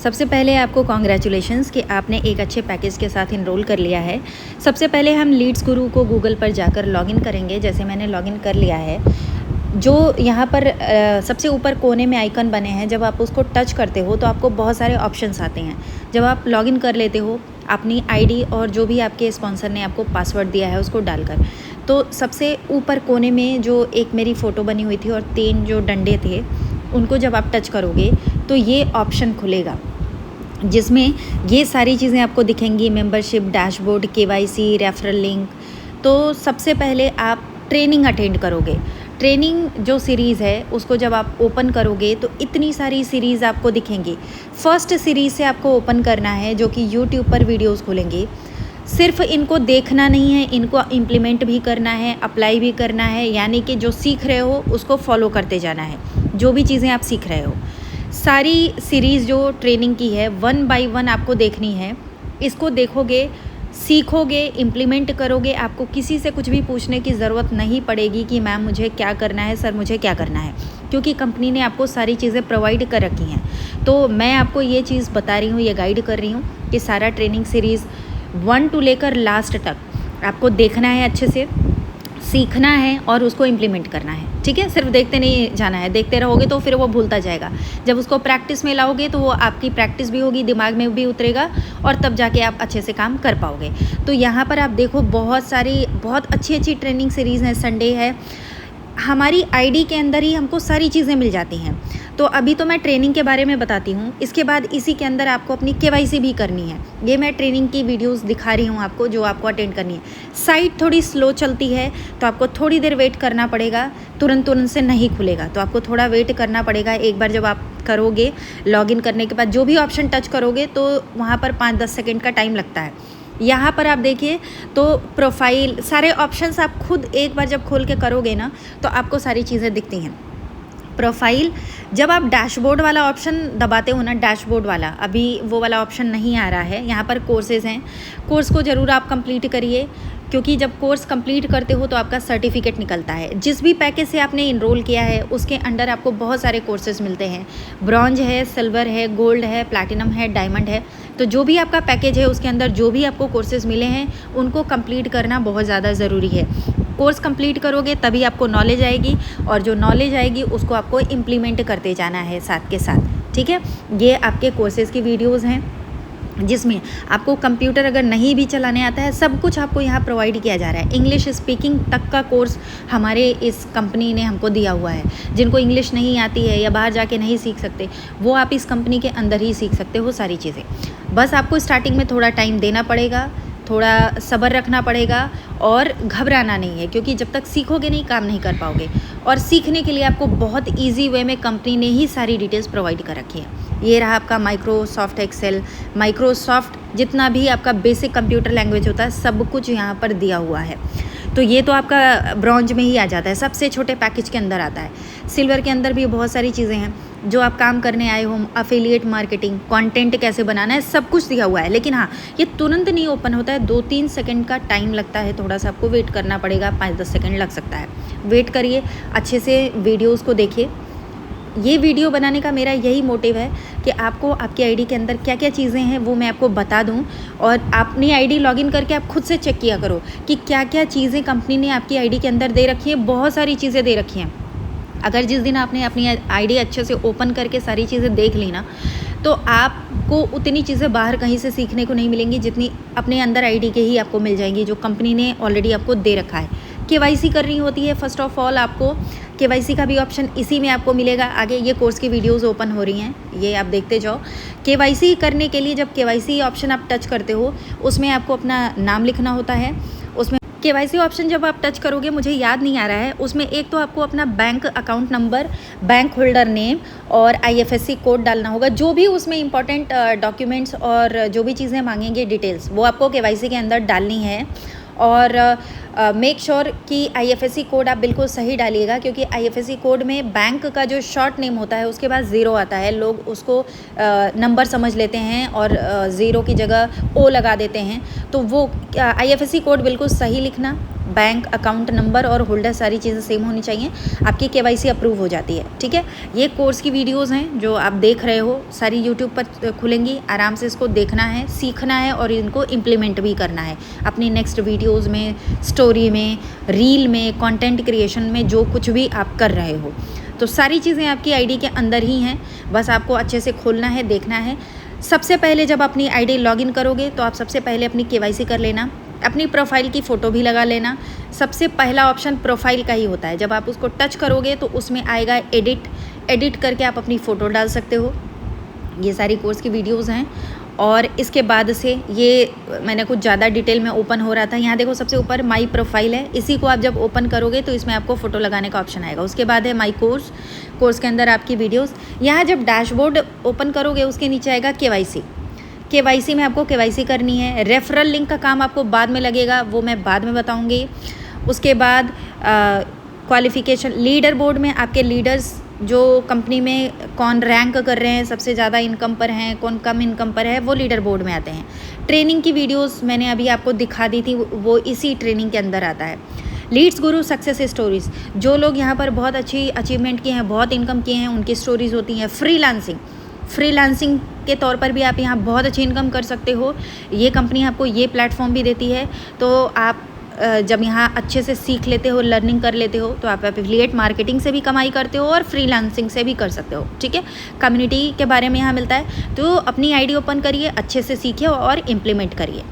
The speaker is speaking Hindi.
सबसे पहले आपको कॉन्ग्रेचुलेशंस कि आपने एक अच्छे पैकेज के साथ इनरोल कर लिया है। सबसे पहले हम लीड्स गुरु को गूगल पर जाकर लॉगिन करेंगे। जैसे मैंने लॉगिन कर लिया है, जो यहाँ पर सबसे ऊपर कोने में आइकन बने हैं, जब आप उसको टच करते हो तो आपको बहुत सारे ऑप्शंस आते हैं। जब आप लॉगिन कर लेते हो अपनी आईडी और जो भी आपके स्पॉन्सर ने आपको पासवर्ड दिया है उसको डालकर, तो सबसे ऊपर कोने में जो एक मेरी फ़ोटो बनी हुई थी और 3 जो डंडे थे उनको जब आप टच करोगे तो ये ऑप्शन खुलेगा जिसमें ये सारी चीज़ें आपको दिखेंगी, membership, dashboard, KYC, referral link. तो सबसे पहले आप ट्रेनिंग अटेंड करोगे। ट्रेनिंग जो सीरीज़ है उसको जब आप ओपन करोगे तो इतनी सारी सीरीज़ आपको दिखेंगी। फर्स्ट सीरीज़ से आपको ओपन करना है जो कि यूट्यूब पर वीडियोस खुलेंगे। सिर्फ इनको देखना नहीं है, इनको इम्प्लीमेंट भी करना है, अप्लाई भी करना है, यानी कि जो सीख रहे हो उसको फॉलो करते जाना है। जो भी चीज़ें आप सीख रहे हो, सारी सीरीज़ जो ट्रेनिंग की है 1 बाय 1 आपको देखनी है। इसको देखोगे, सीखोगे, इम्प्लीमेंट करोगे, आपको किसी से कुछ भी पूछने की ज़रूरत नहीं पड़ेगी कि मैम मुझे क्या करना है, सर मुझे क्या करना है, क्योंकि कंपनी ने आपको सारी चीज़ें प्रोवाइड कर रखी हैं। तो मैं आपको ये चीज़ बता रही हूँ, ये गाइड कर रही हूँ कि सारा ट्रेनिंग सीरीज़ 1 to लेकर लास्ट तक आपको देखना है, अच्छे से सीखना है और उसको इम्प्लीमेंट करना है। ठीक है, सिर्फ देखते नहीं जाना है। देखते रहोगे तो फिर वो भूलता जाएगा। जब उसको प्रैक्टिस में लाओगे तो वो आपकी प्रैक्टिस भी होगी, दिमाग में भी उतरेगा और तब जाके आप अच्छे से काम कर पाओगे। तो यहाँ पर आप देखो बहुत अच्छी अच्छी ट्रेनिंग सीरीज़ हैं। संडे है, हमारी आईडी के अंदर ही हमको सारी चीज़ें मिल जाती हैं। तो अभी तो मैं ट्रेनिंग के बारे में बताती हूँ, इसके बाद इसी के अंदर आपको अपनी केवाईसी भी करनी है। ये मैं ट्रेनिंग की वीडियोस दिखा रही हूँ आपको, जो आपको अटेंड करनी है। साइट थोड़ी स्लो चलती है तो आपको थोड़ी देर वेट करना पड़ेगा, तुरंत से नहीं खुलेगा, तो आपको थोड़ा वेट करना पड़ेगा। एक बार जब आप करोगे लॉगिन करने के बाद जो भी ऑप्शन टच करोगे तो वहाँ पर 5-10 सेकेंड का टाइम लगता है। यहाँ पर आप देखिए तो प्रोफाइल, सारे ऑप्शंस आप खुद एक बार जब खोल के करोगे ना तो आपको सारी चीज़ें दिखती हैं। प्रोफाइल, जब आप डैशबोर्ड वाला ऑप्शन दबाते हो ना, डैशबोर्ड वाला, अभी वो वाला ऑप्शन नहीं आ रहा है। यहाँ पर कोर्सेज़ हैं, कोर्स को ज़रूर आप कंप्लीट करिए, क्योंकि जब कोर्स कंप्लीट करते हो तो आपका सर्टिफिकेट निकलता है। जिस भी पैकेज से आपने इनरोल किया है उसके अंडर आपको बहुत सारे कोर्सेज मिलते हैं। ब्रॉन्ज है, सिल्वर है, गोल्ड है, प्लैटिनम है, डायमंड है। तो जो भी आपका पैकेज है उसके अंदर जो भी आपको कोर्सेज मिले हैं उनको कंप्लीट करना बहुत ज़्यादा ज़रूरी है। कोर्स कंप्लीट करोगे तभी आपको नॉलेज आएगी, और जो नॉलेज आएगी उसको आपको इम्प्लीमेंट करते जाना है साथ के साथ। ठीक है, ये आपके कोर्सेज़ की वीडियोज़ हैं जिसमें आपको कंप्यूटर अगर नहीं भी चलाने आता है, सब कुछ आपको यहाँ प्रोवाइड किया जा रहा है। इंग्लिश स्पीकिंग तक का कोर्स हमारे इस कंपनी ने हमको दिया हुआ है। जिनको इंग्लिश नहीं आती है या बाहर जाके नहीं सीख सकते, वो आप इस कंपनी के अंदर ही सीख सकते हो सारी चीज़ें। बस आपको स्टार्टिंग में थोड़ा टाइम देना पड़ेगा, थोड़ा सब्र रखना पड़ेगा और घबराना नहीं है, क्योंकि जब तक सीखोगे नहीं काम नहीं कर पाओगे। और सीखने के लिए आपको बहुत ईजी वे में कंपनी ने ही सारी डिटेल्स प्रोवाइड कर रखी है। ये रहा आपका माइक्रोसॉफ्ट एक्सेल, माइक्रोसॉफ्ट जितना भी आपका बेसिक कंप्यूटर लैंग्वेज होता है सब कुछ यहाँ पर दिया हुआ है। तो ये तो आपका ब्रॉन्ज में ही आ जाता है, सबसे छोटे पैकेज के अंदर आता है। सिल्वर के अंदर भी बहुत सारी चीज़ें हैं जो आप काम करने आए हो, अफिलिएट मार्केटिंग, कंटेंट कैसे बनाना है, सब कुछ दिया हुआ है। लेकिन हाँ, ये तुरंत नहीं ओपन होता है, 2-3 सेकंड का टाइम लगता है, थोड़ा सा आपको वेट करना पड़ेगा, 5-10 सेकंड लग सकता है। वेट करिए, अच्छे से वीडियोज़ को देखिए। ये वीडियो बनाने का मेरा यही मोटिव है कि आपको आपकी आईडी के अंदर क्या क्या चीज़ें हैं वो मैं आपको बता दूं, और अपनी आईडी लॉगिन करके आप खुद से चेक किया करो कि क्या क्या चीज़ें कंपनी ने आपकी आईडी के अंदर दे रखी है। बहुत सारी चीज़ें दे रखी हैं। अगर जिस दिन आपने अपनी आईडी अच्छे से ओपन करके सारी चीज़ें देख ली ना, तो आपको उतनी चीज़ें बाहर कहीं से सीखने को नहीं मिलेंगी जितनी अपने अंदर आईडी के ही आपको मिल जाएंगी, जो कंपनी ने ऑलरेडी आपको दे रखा है। केवाईसी करनी होती है। फर्स्ट ऑफ ऑल आपको केवाईसी का भी ऑप्शन इसी में आपको मिलेगा। आगे ये कोर्स की वीडियोस ओपन हो रही हैं, ये आप देखते जाओ। केवाईसी करने के लिए जब केवाईसी ऑप्शन आप टच करते हो उसमें आपको अपना नाम लिखना होता है। उसमें केवाईसी ऑप्शन जब आप टच करोगे, मुझे याद नहीं आ रहा है, उसमें एक तो आपको अपना bank account number, bank holder name और IFSC कोड डालना होगा। जो भी उसमें इंपॉर्टेंट डॉक्यूमेंट्स और जो भी चीज़ें मांगेंगे डिटेल्स, वो आपको केवाईसी के अंदर डालनी है। और मेक श्योर कि IFSC कोड आप बिल्कुल सही डालिएगा, क्योंकि IFSC कोड में बैंक का जो शॉर्ट नेम होता है उसके बाद 0 आता है। लोग उसको नंबर समझ लेते हैं और 0 की जगह O लगा देते हैं। तो वो IFSC कोड बिल्कुल सही लिखना। बैंक अकाउंट नंबर और होल्डर सारी चीज़ें सेम होनी चाहिए, आपकी KYC अप्रूव हो जाती है। ठीक है, ये कोर्स की वीडियोज़ हैं जो आप देख रहे हो, सारी यूट्यूब पर खुलेंगी, आराम से इसको देखना है, सीखना है और इनको इम्प्लीमेंट भी करना है अपनी नेक्स्ट वीडियोज़ में, स्टोरी में, रील में, कंटेंट क्रिएशन में, जो कुछ भी आप कर रहे हो। तो सारी चीज़ें आपकी आईडी के अंदर ही हैं, बस आपको अच्छे से खोलना है, देखना है। सबसे पहले जब अपनी आईडी लॉगिन करोगे तो आप सबसे पहले अपनी KYC कर लेना, अपनी प्रोफाइल की फ़ोटो भी लगा लेना। सबसे पहला ऑप्शन प्रोफाइल का ही होता है, जब आप उसको टच करोगे तो उसमें आएगा एडिट करके आप अपनी फ़ोटो डाल सकते हो। ये सारी कोर्स की वीडियोज़ हैं। और इसके बाद से ये मैंने कुछ ज़्यादा डिटेल में ओपन हो रहा था, यहाँ देखो सबसे ऊपर माई प्रोफाइल है, इसी को आप जब ओपन करोगे तो इसमें आपको फ़ोटो लगाने का ऑप्शन आएगा। उसके बाद है माई कोर्स के अंदर आपकी वीडियोस। यहाँ जब डैशबोर्ड ओपन करोगे उसके नीचे आएगा KYC में आपको KYC करनी है। रेफरल लिंक का काम आपको बाद में लगेगा, वो मैं बाद में बताऊँगी। उसके बाद क्वालिफ़िकेशन, लीडर बोर्ड में आपके लीडर्स जो कंपनी में कौन रैंक कर रहे हैं, सबसे ज़्यादा इनकम पर हैं, कौन कम इनकम पर है, वो लीडर बोर्ड में आते हैं। ट्रेनिंग की वीडियोस मैंने अभी आपको दिखा दी थी, वो इसी ट्रेनिंग के अंदर आता है। लीड्स गुरु सक्सेस स्टोरीज़, जो लोग यहाँ पर बहुत अच्छी अचीवमेंट किए हैं, बहुत इनकम किए हैं, उनकी स्टोरीज़ होती हैं। फ्रीलांसिंग के तौर पर भी आप यहाँ बहुत अच्छी इनकम कर सकते हो। ये कंपनी आपको ये प्लेटफॉर्म भी देती है। तो आप जब यहाँ अच्छे से सीख लेते हो, लर्निंग कर लेते हो, तो आप एफिलिएट मार्केटिंग से भी कमाई करते हो और फ्रीलांसिंग से भी कर सकते हो। ठीक है, कम्युनिटी के बारे में यहाँ मिलता है। तो अपनी आईडी ओपन करिए, अच्छे से सीखिए और इम्प्लीमेंट करिए।